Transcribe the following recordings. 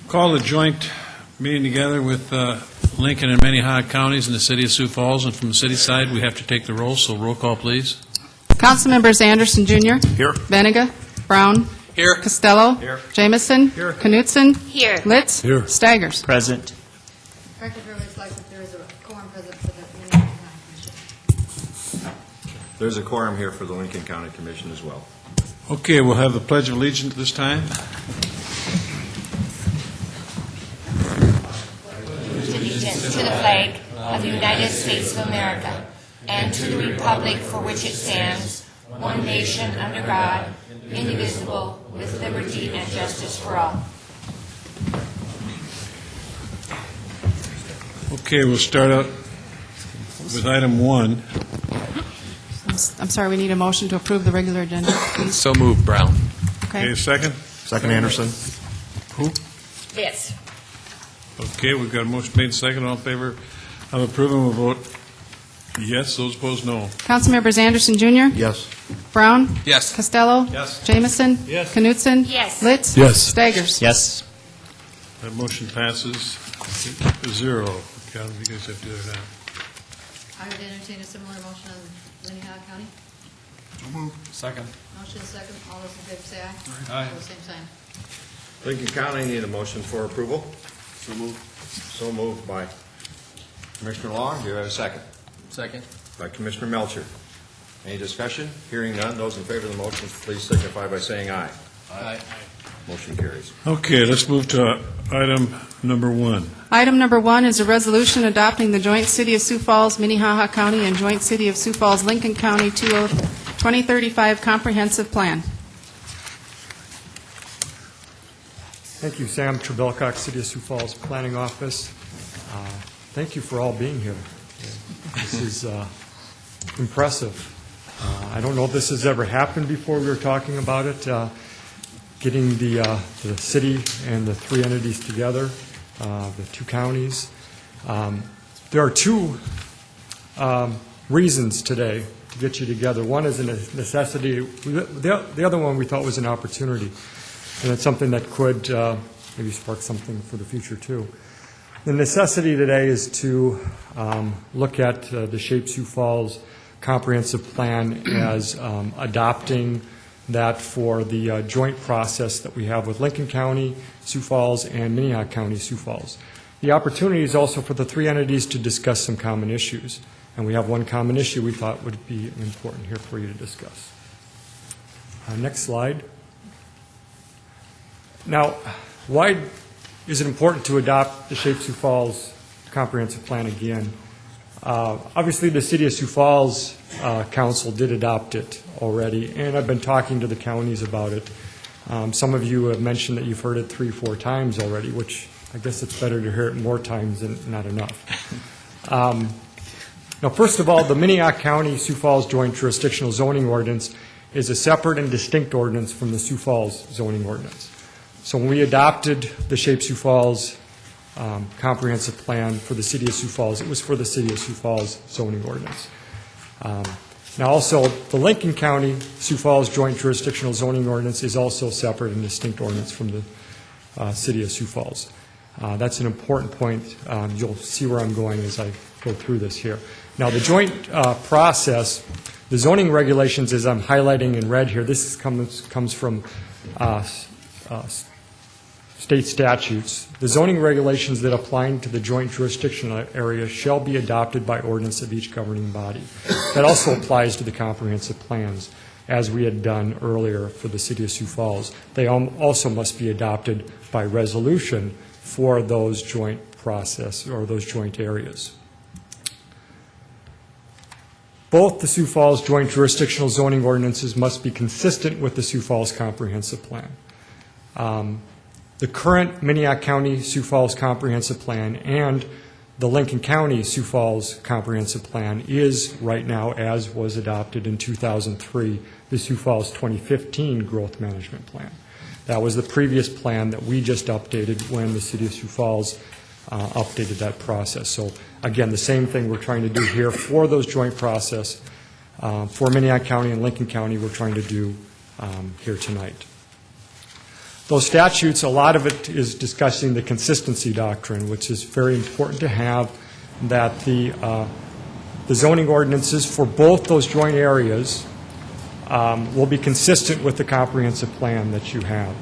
Call a joint meeting together with Lincoln and Minnehaha counties in the city of Sioux Falls, and from the city side, we have to take the roll, so roll call, please. Council members Anderson Jr. Here. Benega. Brown. Here. Costello. Here. Jamison. Here. Knutson. Here. Litz. Here. Staggers. Present. Record reflects that there is a quorum present for the Minnehaha County Commission. There's a quorum here for the Lincoln County Commission as well. Okay, we'll have the Pledge of Allegiance this time. Allegiance to the flag of the United States of America and to the republic for which it stands, one nation under God, indivisible, with liberty and justice for all. Okay, we'll start out with item 1. I'm sorry, we need a motion to approve the regular agenda, please. So moved, Brown. Okay, second? Second, Anderson. Who? Yes. Okay, we've got a motion made, second. All in favor of approving, we'll vote yes. Those opposed, no. Council members Anderson Jr. Yes. Brown. Yes. Costello. Yes. Jamison. Yes. Knutson. Yes. Litz. Yes. Staggers. Yes. That motion passes 0. God, you guys have to do that. I would entertain a similar motion on Minnehaha County. Second. Motion is second. All those in favor say aye. Aye. Opposed, same sign. Lincoln County need a motion for approval. So moved. So moved by Commissioner Long. Do you have a second? Second. By Commissioner Melcher. Any discussion? Hearing none. Those in favor of the motion, please signify by saying aye. Aye. Motion carries. Okay, let's move to item number 1. Item number 1 is a resolution adopting the joint City of Sioux Falls, Minnehaha County, and joint City of Sioux Falls, Lincoln County 2035 Comprehensive Plan. Thank you, Sam Trebelcock, City of Sioux Falls Planning Office. Thank you for all being here. This is impressive. I don't know if this has ever happened before. We were talking about it, getting the city and the 3 entities together, the 2 counties. There are 2 reasons today to get you together. One is a necessity. The other one we thought was an opportunity. And it's something that could maybe spark something for the future, too. The necessity today is to look at the Shape Sioux Falls Comprehensive Plan as adopting that for the joint process that we have with Lincoln County, Sioux Falls, and Minnehaha County, Sioux Falls. The opportunity is also for the 3 entities to discuss some common issues. And we have one common issue we thought would be important here for you to discuss. Next slide. Now, why is it important to adopt the Shape Sioux Falls Comprehensive Plan again? Obviously, the City of Sioux Falls Council did adopt it already, and I've been talking to the counties about it. Some of you have mentioned that you've heard it 3-4 times already, which I guess it's better to hear it more times than not enough. Now, first of all, the Minnehaha County Sioux Falls Joint Jurisdictional Zoning Ordinance is a separate and distinct ordinance from the Sioux Falls zoning ordinance. So when we adopted the Shape Sioux Falls Comprehensive Plan for the City of Sioux Falls, it was for the City of Sioux Falls zoning ordinance. Now also, the Lincoln County Sioux Falls Joint Jurisdictional Zoning Ordinance is also a separate and distinct ordinance from the City of Sioux Falls. That's an important point. You'll see where I'm going as I go through this here. Now, the joint process, the zoning regulations, as I'm highlighting in red here, this comes from state statutes. The zoning regulations that apply to the joint jurisdictional area shall be adopted by ordinance of each governing body. That also applies to the comprehensive plans, as we had done earlier for the City of Sioux Falls. They also must be adopted by resolution for those joint process or those joint areas. Both the Sioux Falls Joint Jurisdictional Zoning Ordinances must be consistent with the Sioux Falls Comprehensive Plan. The current Minnehaha County Sioux Falls Comprehensive Plan and the Lincoln County Sioux Falls Comprehensive Plan is right now, as was adopted in 2003, the Sioux Falls 2015 Growth Management Plan. That was the previous plan that we just updated when the City of Sioux Falls updated that process. So again, the same thing we're trying to do here for those joint process for Minnehaha County and Lincoln County we're trying to do here tonight. Those statutes, a lot of it is discussing the consistency doctrine, which is very important to have, that the zoning ordinances for both those joint areas will be consistent with the comprehensive plan that you have.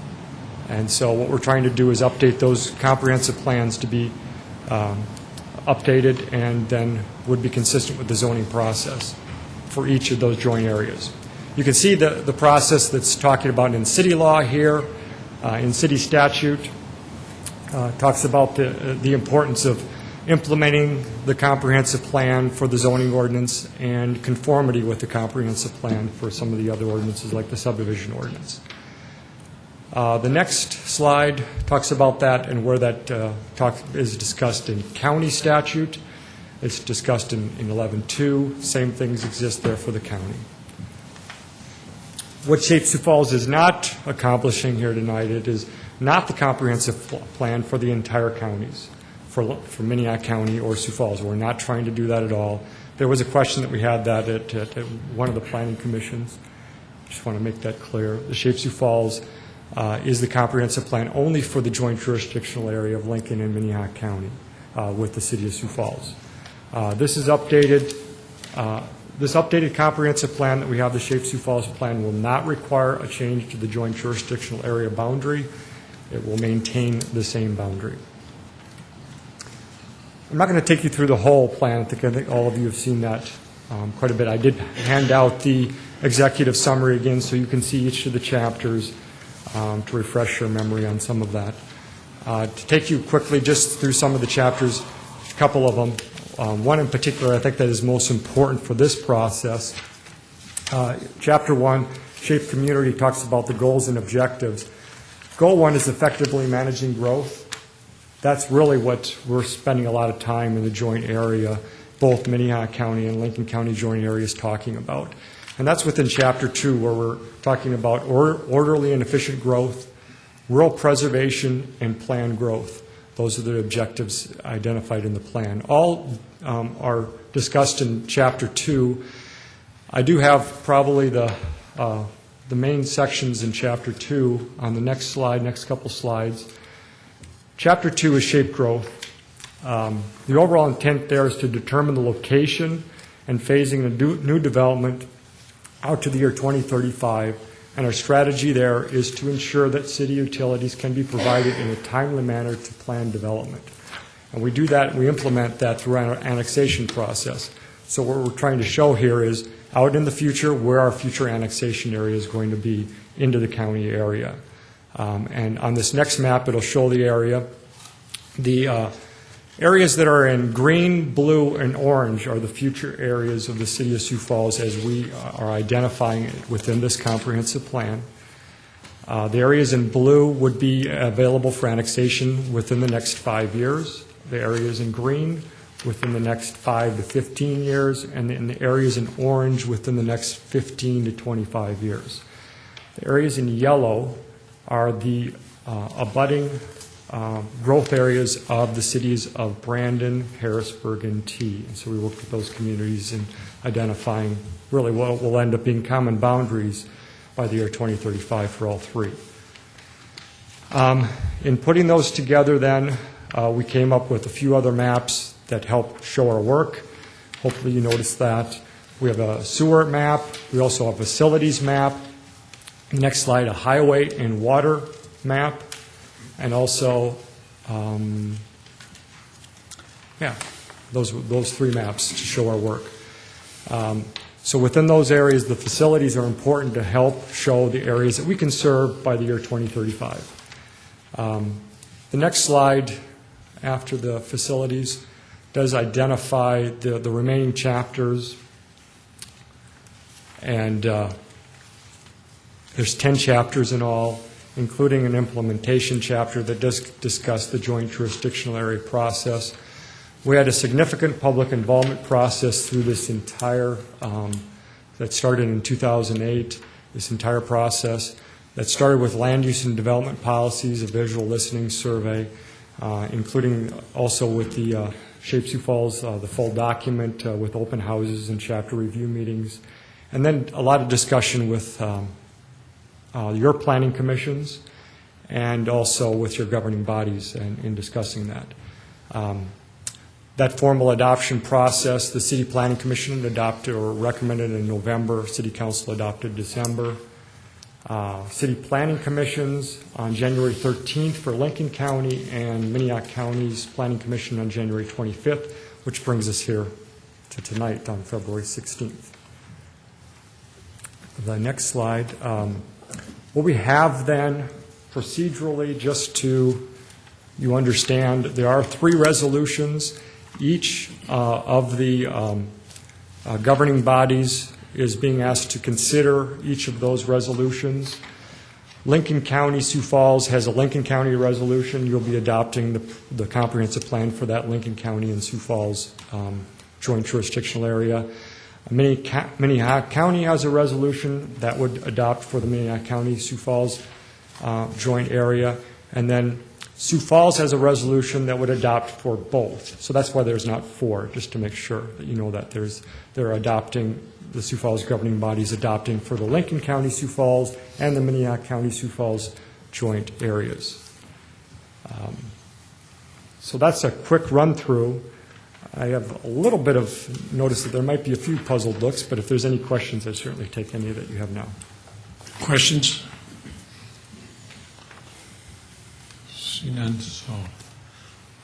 And so what we're trying to do is update those comprehensive plans to be updated and then would be consistent with the zoning process for each of those joint areas. You can see the process that's talking about in city law here, in city statute, talks about the importance of implementing the comprehensive plan for the zoning ordinance and conformity with the comprehensive plan for some of the other ordinances like the subdivision ordinance. The next slide talks about that and where that is discussed in county statute. It's discussed in 11.2. Same things exist there for the county. What Sioux Falls is not accomplishing here tonight, it is not the comprehensive plan for the entire counties, for Minnehaha County or Sioux Falls. We're not trying to do that at all. There was a question that we had that at one of the planning commissions. Just want to make that clear. The Sioux Falls is the comprehensive plan only for the joint jurisdictional area of Lincoln and Minnehaha County with the City of Sioux Falls. This is updated. This updated comprehensive plan that we have, the Sioux Falls plan, will not require a change to the joint jurisdictional area boundary. It will maintain the same boundary. I'm not going to take you through the whole plan. I think all of you have seen that quite a bit. I did hand out the executive summary again so you can see each of the chapters to refresh your memory on some of that. To take you quickly just through some of the chapters, a couple of them. One in particular I think that is most important for this process. Chapter 1, Shape Community, talks about the goals and objectives. Goal 1 is effectively managing growth. That's really what we're spending a lot of time in the joint area, both Minnehaha County and Lincoln County joint areas talking about. And that's within Chapter 2 where we're talking about orderly and efficient growth, rural preservation, and planned growth. Those are the objectives identified in the plan. All are discussed in Chapter 2. I do have probably the main sections in Chapter 2 on the next slide, next couple slides. Chapter 2 is shape growth. The overall intent there is to determine the location and phasing of new development out to the year 2035. And our strategy there is to ensure that city utilities can be provided in a timely manner to planned development. And we do that, we implement that through our annexation process. So what we're trying to show here is out in the future where our future annexation area is going to be into the county area. And on this next map, it'll show the area. The areas that are in green, blue, and orange are the future areas of the City of Sioux Falls as we are identifying it within this comprehensive plan. The areas in blue would be available for annexation within the next 5 years. The areas in green within the next 5 to 15 years, and the areas in orange within the next 15 to 25 years. The areas in yellow are the abutting growth areas of the cities of Brandon, Harrisburg, and T. And so we work with those communities in identifying really what will end up being common boundaries by the year 2035 for all three. In putting those together then, we came up with a few other maps that help show our work. Hopefully you noticed that. We have a sewer map. We also have a facilities map. Next slide, a highway and water map. And also, those three maps to show our work. So within those areas, the facilities are important to help show the areas that we can serve by the year 2035. The next slide after the facilities does identify the remaining chapters. And there's 10 chapters in all, including an implementation chapter that does discuss the joint jurisdictional area process. We had a significant public involvement process through this entire, that started in 2008, this entire process, that started with land use and development policies, a visual listening survey, including also with the Shape Sioux Falls, the full document with open houses and chapter review meetings, and then a lot of discussion with your planning commissions and also with your governing bodies in discussing that. That formal adoption process, the City Planning Commission adopted or recommended in November, City Council adopted December. City Planning Commissions on January 13th for Lincoln County and Minnehaha County's Planning Commission on January 25th, which brings us here to tonight on February 16th. The next slide. What we have then procedurally, just to you understand, there are 3 resolutions. Each of the governing bodies is being asked to consider each of those resolutions. Lincoln County, Sioux Falls has a Lincoln County resolution. You'll be adopting the comprehensive plan for that Lincoln County and Sioux Falls joint jurisdictional area. Minnehaha County has a resolution that would adopt for the Minnehaha County, Sioux Falls joint area. And then Sioux Falls has a resolution that would adopt for both. So that's why there's not 4, just to make sure that you know that they're adopting, the Sioux Falls governing bodies adopting for the Lincoln County, Sioux Falls, and the Minnehaha County, Sioux Falls joint areas. So that's a quick run-through. I have a little bit of notice that there might be a few puzzled looks, but if there's any questions, I'd certainly take any that you have now. Questions? See none, so.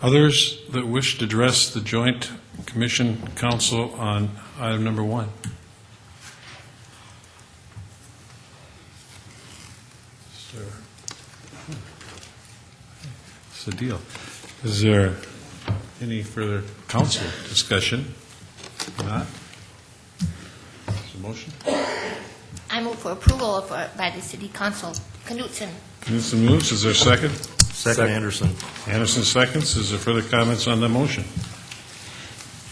Others that wish to address the Joint Commission Council on item number 1? Sir. It's a deal. Is there any further council discussion? Not? Is there a motion? I move for approval by the City Council. Knutson. Knutson moves. Is there a second? Second, Anderson. Anderson seconds. Is there further comments on the motion?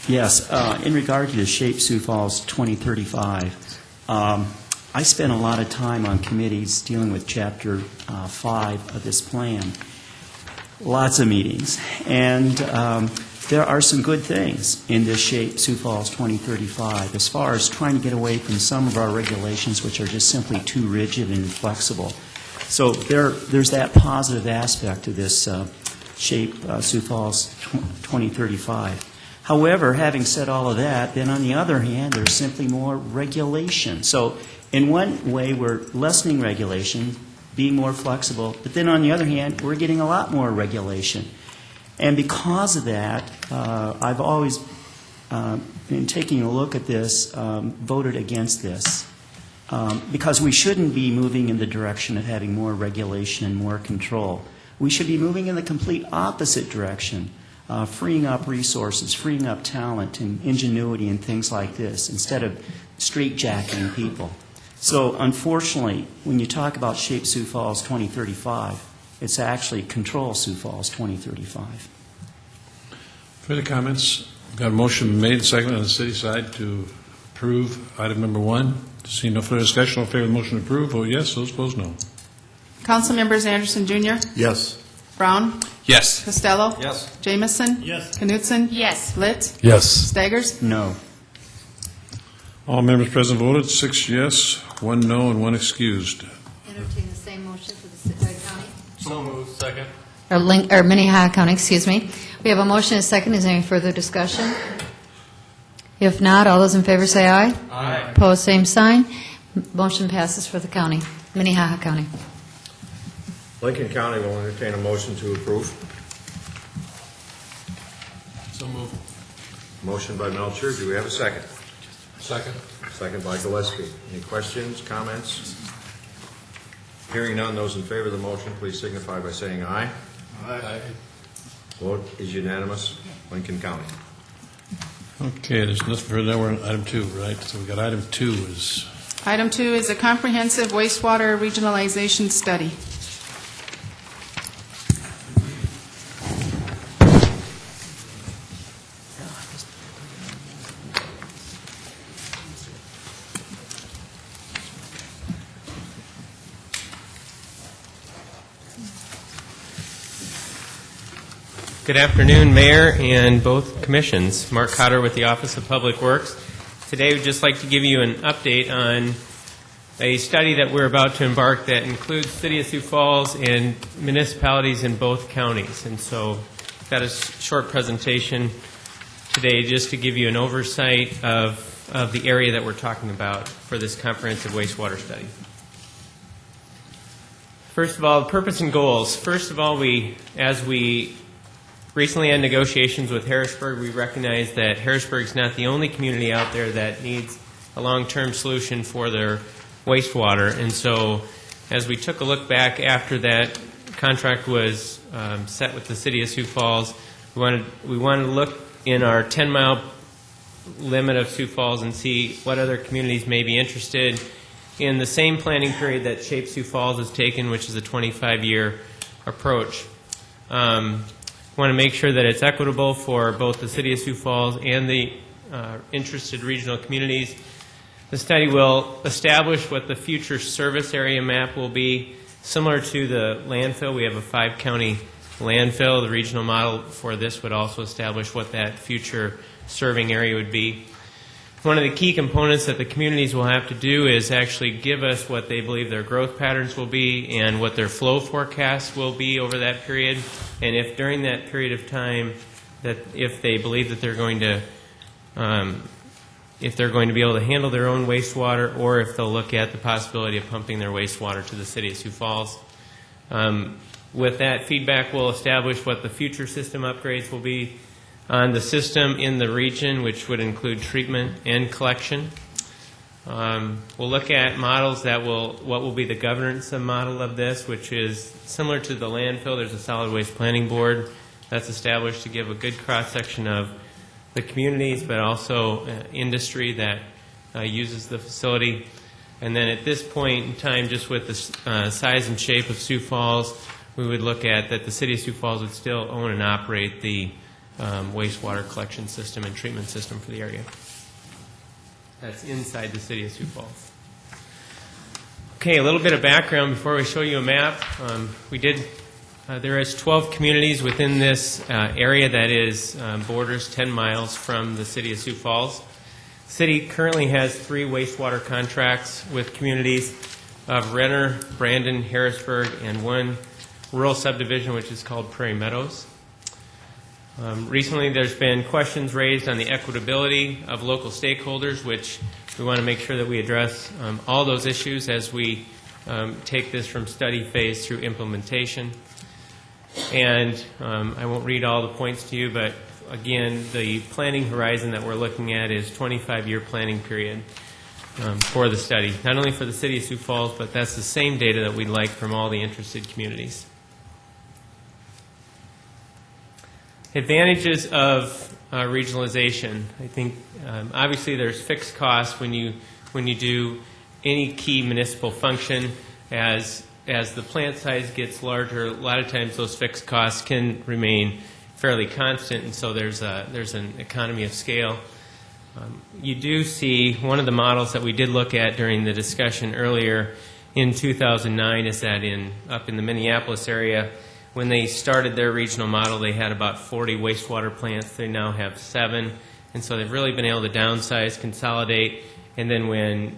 Yes. In regard to the Shape Sioux Falls 2035, I spent a lot of time on committees dealing with Chapter 5 of this plan. Lots of meetings. And there are some good things in this Shape Sioux Falls 2035 as far as trying to get away from some of our regulations which are just simply too rigid and inflexible. So there's that positive aspect to this Shape Sioux Falls 2035. However, having said all of that, then on the other hand, there's simply more regulation. So in one way, we're lessening regulation, being more flexible, but then on the other hand, we're getting a lot more regulation. And because of that, I've always, in taking a look at this, voted against this. Because we shouldn't be moving in the direction of having more regulation and more control. We should be moving in the complete opposite direction, freeing up resources, freeing up talent and ingenuity and things like this, instead of straitjacketing people. So unfortunately, when you talk about Shape Sioux Falls 2035, it's actually Control Sioux Falls 2035. Further comments? Got a motion made and seconded on the city side to approve item number 1. Seeing no further discussion, all in favor of the motion to approve, vote yes. Those opposed, no. Council members Anderson Jr., Yes. Brown, Yes. Costello. Yes. Jamison. Yes. Knutson. Yes. Litt. Yes. Staggers. No. All members present voted, 6 yes, 1 no, and 1 excused. Entertain the same motion for the county, So moved. Second. or Minnehaha County, excuse me. We have a motion and a second. Is there any further discussion? If not, all those in favor say aye. Aye. Opposed, same sign. Motion passes for the county, Minnehaha County. Lincoln County will entertain a motion to approve. So moved. Motion by Melcher. Do we have a second? Second. Second by Gillespie. Any questions, comments? Hearing none, those in favor of the motion, please signify by saying aye. Aye. Vote is unanimous. Lincoln County. Okay, there's nothing further. We're on item 2, right? So we got item 2 is... Item 2 is a comprehensive wastewater regionalization study. Good afternoon, Mayor and both commissions. Mark Cotter with the Office of Public Works. Today, we'd just like to give you an update on a study that we're about to embark that includes City of Sioux Falls and municipalities in both counties. And so I've got a short presentation today just to give you an oversight of the area that we're talking about for this comprehensive wastewater study. First of all, purpose and goals. First of all, as we recently had negotiations with Harrisburg, we recognize that Harrisburg's not the only community out there that needs a long-term solution for their wastewater. And so as we took a look back after that contract was set with the City of Sioux Falls, we wanted to look in our 10-mile limit of Sioux Falls and see what other communities may be interested in the same planning period that Shape Sioux Falls has taken, which is a 25-year approach. Want to make sure that it's equitable for both the City of Sioux Falls and the interested regional communities. The study will establish what the future service area map will be. Similar to the landfill, we have a 5-county landfill. The regional model for this would also establish what that future serving area would be. One of the key components that the communities will have to do is actually give us what they believe their growth patterns will be and what their flow forecasts will be over that period. And if during that period of time, that if they believe that they're going to be able to handle their own wastewater, or if they'll look at the possibility of pumping their wastewater to the City of Sioux Falls. With that feedback, we'll establish what the future system upgrades will be on the system in the region, which would include treatment and collection. We'll look at models that what will be the governance model of this, which is similar to the landfill. There's a solid waste planning board that's established to give a good cross-section of the communities, but also industry that uses the facility. And then at this point in time, just with the size and shape of Sioux Falls, we would look at that the City of Sioux Falls would still own and operate the wastewater collection system and treatment system for the area. That's inside the City of Sioux Falls. Okay, a little bit of background before we show you a map. There is 12 communities within this area that is borders 10 miles from the City of Sioux Falls. The city currently has 3 wastewater contracts with communities of Renner, Brandon, Harrisburg, and 1 rural subdivision which is called Prairie Meadows. Recently there's been questions raised on the equitability of local stakeholders, which we want to make sure that we address all those issues as we take this from study phase through implementation. And I won't read all the points to you, but again, the planning horizon that we're looking at is 25-year planning period for the study, not only for the City of Sioux Falls, but that's the same data that we'd like from all the interested communities. Advantages of regionalization. I think obviously there's fixed costs when you do any key municipal function. As the plant size gets larger, a lot of times those fixed costs can remain fairly constant, and so there's an economy of scale. You do see one of the models that we did look at during the discussion earlier in 2009 is that up in the Minneapolis area, when they started their regional model, they had about 40 wastewater plants. They now have 7, and so they've really been able to downsize, consolidate, and then when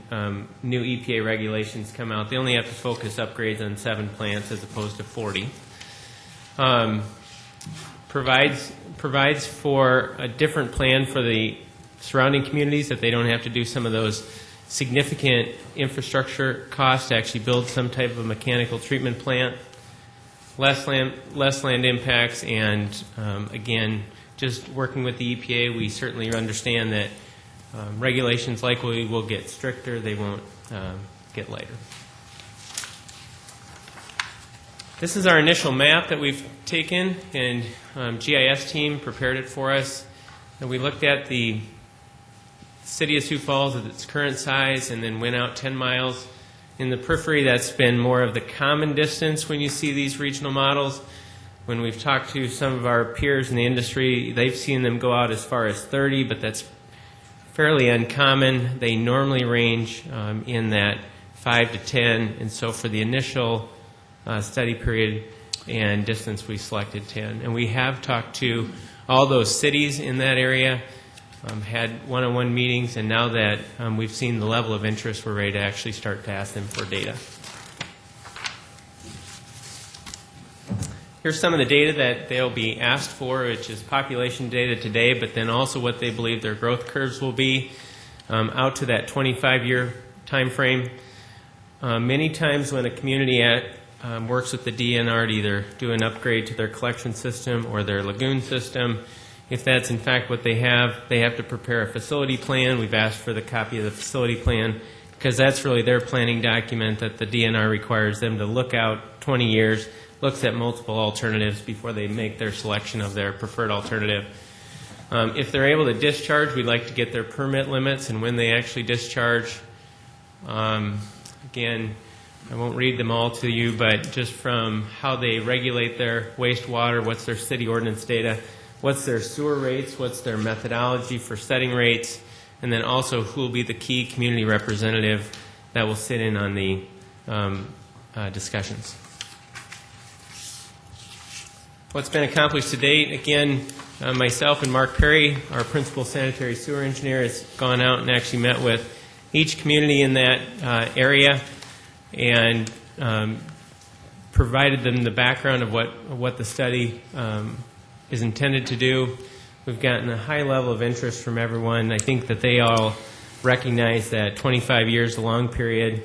new EPA regulations come out, they only have to focus upgrades on 7 plants as opposed to 40. Provides for a different plan for the surrounding communities, that they don't have to do some of those significant infrastructure costs to actually build some type of a mechanical treatment plant. Less land impacts, and again, just working with the EPA, we certainly understand that regulations likely will get stricter. They won't get lighter. This is our initial map that we've taken, and GIS team prepared it for us. And we looked at the City of Sioux Falls at its current size and then went out 10 miles. In the periphery, that's been more of the common distance when you see these regional models. When we've talked to some of our peers in the industry, they've seen them go out as far as 30, but that's fairly uncommon. They normally range in that 5 to 10, and so for the initial study period and distance, we selected 10. And we have talked to all those cities in that area. had one-on-one meetings, and now that we've seen the level of interest, we're ready to actually start to ask them for data. Here's some of the data that they'll be asked for, which is population data today, but then also what they believe their growth curves will be out to that 25-year time frame. Many times when a community works with the DNR to either do an upgrade to their collection system or their lagoon system, if that's in fact what they have to prepare a facility plan. We've asked for the copy of the facility plan because that's really their planning document that the DNR requires them to look out 20 years, looks at multiple alternatives before they make their selection of their preferred alternative. If they're able to discharge, we'd like to get their permit limits and when they actually discharge. Again, I won't read them all to you, but just from how they regulate their wastewater, what's their city ordinance data, what's their sewer rates, what's their methodology for setting rates, and then also who will be the key community representative that will sit in on the discussions. What's been accomplished to date, again, myself and Mark Perry, our principal sanitary sewer engineer, has gone out and actually met with each community in that area and provided them the background of what the study is intended to do. We've gotten a high level of interest from everyone. I think that they all recognize that 25 years is a long period.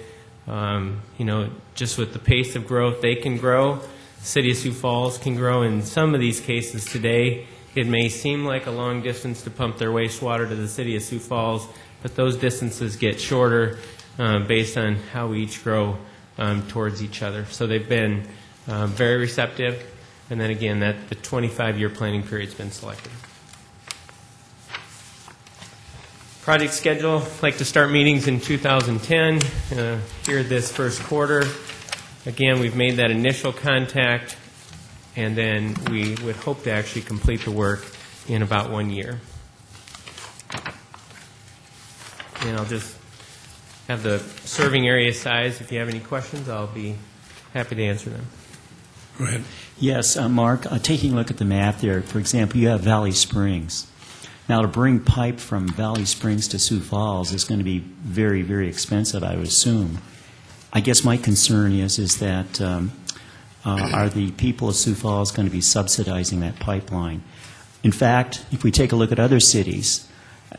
Just with the pace of growth, they can grow. City of Sioux Falls can grow. In some of these cases today, it may seem like a long distance to pump their wastewater to the City of Sioux Falls, but those distances get shorter based on how we each grow towards each other. So they've been very receptive, and then again, that the 25-year planning period's been selected. Project schedule, I'd like to start meetings in 2010, here this first quarter. Again, we've made that initial contact, and then we would hope to actually complete the work in about 1 year. And I'll just have the serving area size. If you have any questions, I'll be happy to answer them. Go ahead. Yes, Mark, taking a look at the map there, for example, you have Valley Springs. Now, to bring pipe from Valley Springs to Sioux Falls is going to be very, very expensive, I would assume. I guess my concern is that are the people of Sioux Falls going to be subsidizing that pipeline? In fact, if we take a look at other cities,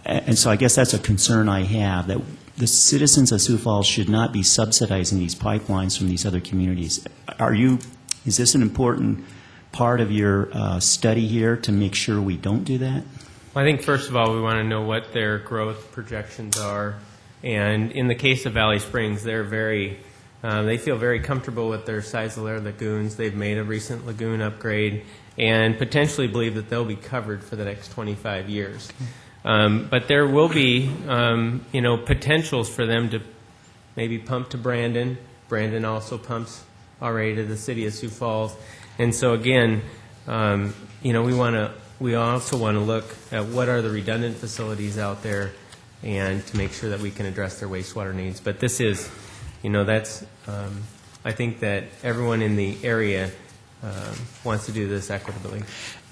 and so I guess that's a concern I have, that the citizens of Sioux Falls should not be subsidizing these pipelines from these other communities. Is this an important part of your study here to make sure we don't do that? Well, I think first of all, we want to know what their growth projections are. And in the case of Valley Springs, they feel very comfortable with their size of their lagoons. They've made a recent lagoon upgrade and potentially believe that they'll be covered for the next 25 years. But there will be, potentials for them to maybe pump to Brandon. Brandon also pumps already to the City of Sioux Falls. And so again, we also want to look at what are the redundant facilities out there and to make sure that we can address their wastewater needs. But this is, I think that everyone in the area wants to do this equitably.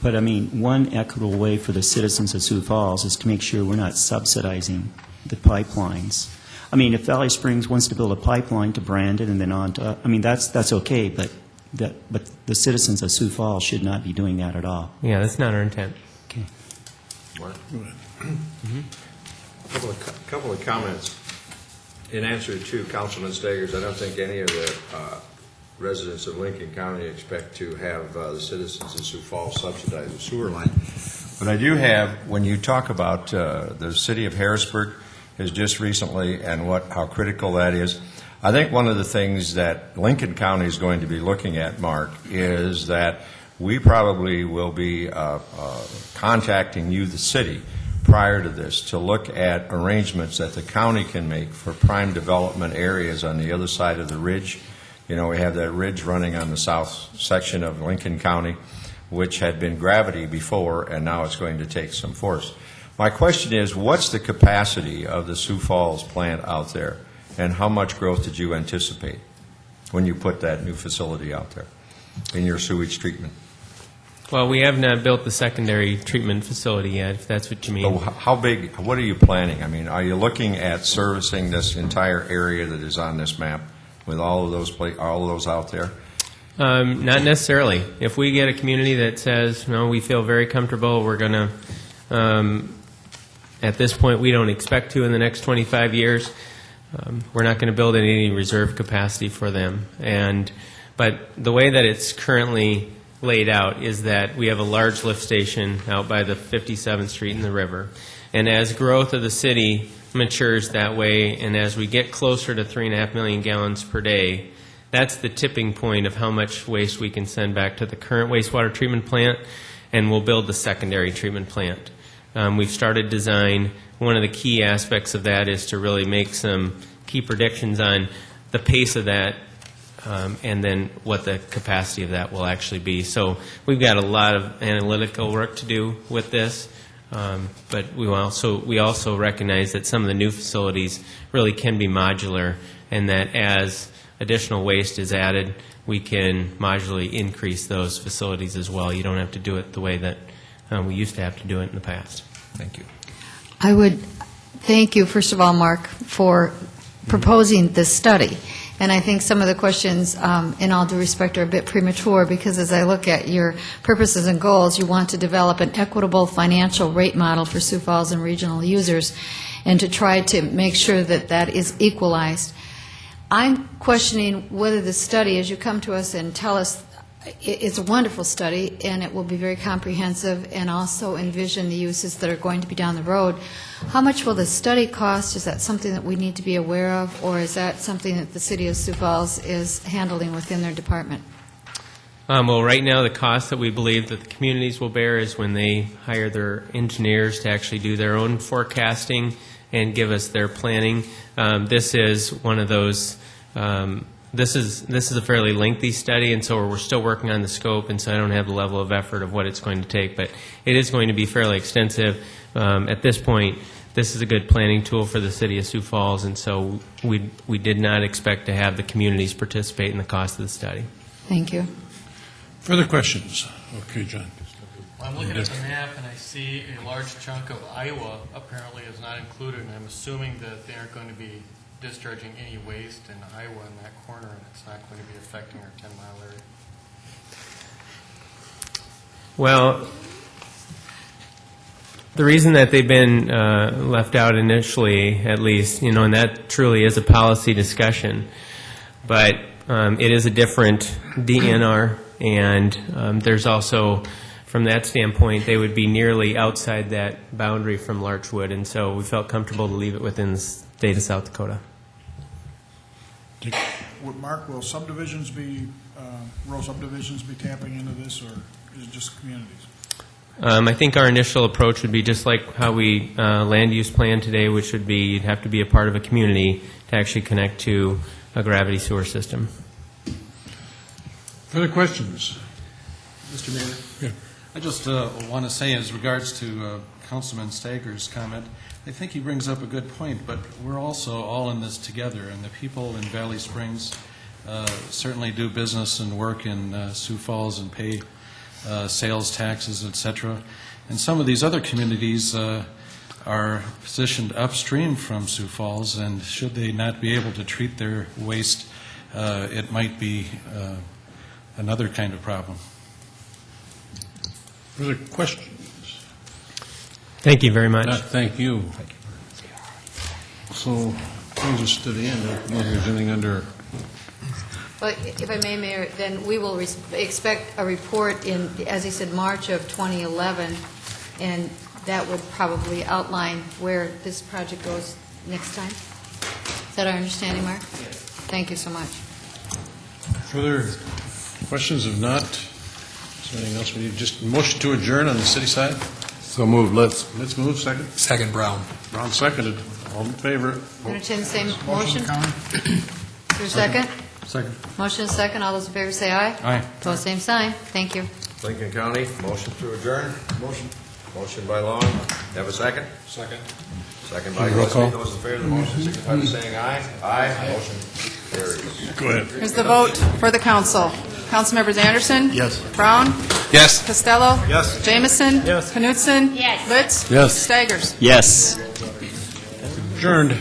But, one equitable way for the citizens of Sioux Falls is to make sure we're not subsidizing the pipelines. If Valley Springs wants to build a pipeline to Brandon and then on to, that's okay, but the citizens of Sioux Falls should not be doing that at all. Yeah, that's not our intent. Okay. Mark? Couple of comments. In answer to Councilman Stegers, I don't think any of the residents of Lincoln County expect to have the citizens of Sioux Falls subsidize the sewer line. But I do have, when you talk about the city of Harrisburg has just recently and how critical that is, I think one of the things that Lincoln County is going to be looking at, Mark, is that we probably will be contacting you, the city, prior to this to look at arrangements that the county can make for prime development areas on the other side of the ridge. We have that ridge running on the south section of Lincoln County, which had been gravity before, and now it's going to take some force. My question is, what's the capacity of the Sioux Falls plant out there, and how much growth did you anticipate when you put that new facility out there in your sewage treatment? Well, we have not built the secondary treatment facility yet, if that's what you mean. So how big, what are you planning? I mean, are you looking at servicing this entire area that is on this map with all of those out there? Not necessarily. If we get a community that says, no, we feel very comfortable, we're going to, at this point, we don't expect to in the next 25 years, we're not going to build any reserve capacity for them. But the way that it's currently laid out is that we have a large lift station out by the 57th Street in the river. And as growth of the city matures that way, and as we get closer to 3.5 million gallons per day, that's the tipping point of how much waste we can send back to the current wastewater treatment plant, and we'll build the secondary treatment plant. We've started design. One of the key aspects of that is to really make some key predictions on the pace of that, and then what the capacity of that will actually be. So we've got a lot of analytical work to do with this, but we also recognize that some of the new facilities really can be modular, and that as additional waste is added, we can modularly increase those facilities as well. You don't have to do it the way that we used to have to do it in the past. Thank you. I would thank you, first of all, Mark, for proposing this study. And I think some of the questions, in all due respect, are a bit premature, because as I look at your purposes and goals, you want to develop an equitable financial rate model for Sioux Falls and regional users, and to try to make sure that that is equalized. I'm questioning whether the study, as you come to us and tell us, it's a wonderful study, and it will be very comprehensive, and also envision the uses that are going to be down the road. How much will the study cost? Is that something that we need to be aware of, or is that something that the City of Sioux Falls is handling within their department? Well, right now, the cost that we believe that the communities will bear is when they hire their engineers to actually do their own forecasting and give us their planning. This is one of those. This is a fairly lengthy study, and so we're still working on the scope, and so I don't have the level of effort of what it's going to take, but it is going to be fairly extensive. At this point, this is a good planning tool for the City of Sioux Falls, and so we did not expect to have the communities participate in the cost of the study. Thank you. Further questions? Okay, John. I'm looking at the map and I see a large chunk of Iowa apparently is not included, and I'm assuming that they aren't going to be discharging any waste in Iowa in that corner, and it's not going to be affecting our 10-mile area. Well, the reason that they've been left out initially, at least, and that truly is a policy discussion, but it is a different DNR, and there's also, from that standpoint, they would be nearly outside that boundary from Larchwood, and so we felt comfortable to leave it within the state of South Dakota. Mark, will subdivisions be, rural subdivisions be tapping into this, or is it just communities? I think our initial approach would be just like how we land use plan today, which would be you'd have to be a part of a community to actually connect to a gravity sewer system. Further questions? Mr. Mayor? Yeah. I just want to say, as regards to Councilman Stager's comment, I think he brings up a good point, but we're also all in this together, and the people in Valley Springs certainly do business and work in Sioux Falls and pay sales taxes, etc. And some of these other communities are positioned upstream from Sioux Falls, and should they not be able to treat their waste, it might be another kind of problem. Further questions? Thank you very much. Thank you. So, brings us to the end. Whether there's anything under... Well, if I may, Mayor, then we will expect a report in, as he said, March of 2011, and that would probably outline where this project goes next time. Is that our understanding, Mark? Yes. Thank you so much. Further questions? If not, is there anything else we need? Just motion to adjourn on the city side? So moved. Let's move. Second? Second, Brown. Brown seconded. All in favor? Entertain the same motion? Is there a second? Second. Motion is second. All those in favor say aye. Aye. Opposed, same sign. Thank you. Lincoln County, motion to adjourn. Motion. Motion by Long. Have a second? Second. Second by Roll call. Gillespie. Those in favor of the motion signify by saying aye. Aye. Motion carries. Go ahead. Here's the vote for the council. Councilmembers Anderson? Yes. Brown? Yes. Costello. Yes. Jamison. Yes. Knutson. Yes. Litz. Yes. Staggers. Yes. Adjourned.